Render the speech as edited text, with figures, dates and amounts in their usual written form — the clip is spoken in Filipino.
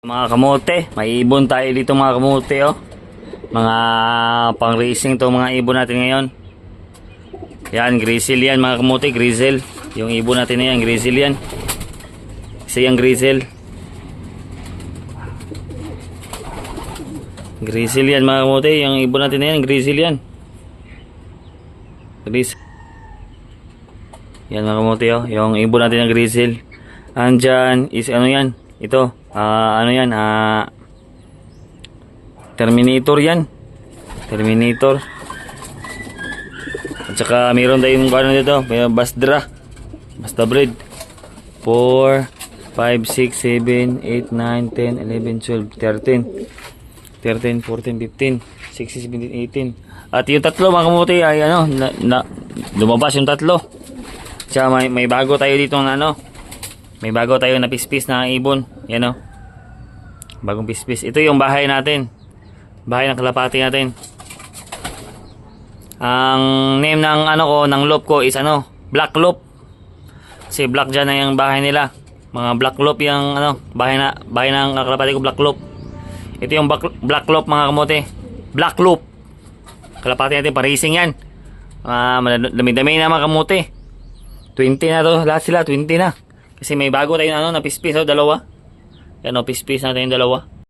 Mga kamote, may ibon tayo dito mga kamote oh. Mga pang racing to mga ibon natin ngayon. Yan, grizzle yan mga kamote, grizzle. Yung ibon natin na yan, grizzle yan. Isa yung grizzle. Grizzle yan mga kamote, yung ibon natin na yan, grizzle yan. Grizzle. Yan mga kamote oh, yung ibon natin na grizzle. Andyan is ano yan, ito. Ano yan, Terminator yan. Terminator. At saka mayroon tayong ano dito, may Basdra. Basta breed. 4, 5, 6, 7, 8, 9, 10, 11, 12, 13, 14, 15, 16, 17, 18. At yung tatlo mga kamuti ay ano, lumabas yung tatlo. Tsaka may bago tayo dito na ano. May bago tayo na pispis na ibon. Yan o. Bagong pispis. Ito yung bahay natin. Bahay ng kalapati natin. Ang name ng ano ko, ng loop ko is ano, Black Loop. Kasi black dyan na yung bahay nila. Mga Black Loop yung ano, bahay ng kalapati ko, Black Loop. Ito yung Black Loop mga kamote. Black Loop. Kalapati natin, pa-racing yan. Dami-dami na mga kamote. 20 na to. Lahat sila, 20 na. Kasi may bago tayo na ano, na pispis, dalawa. Yan o, pispis natin yung dalawa.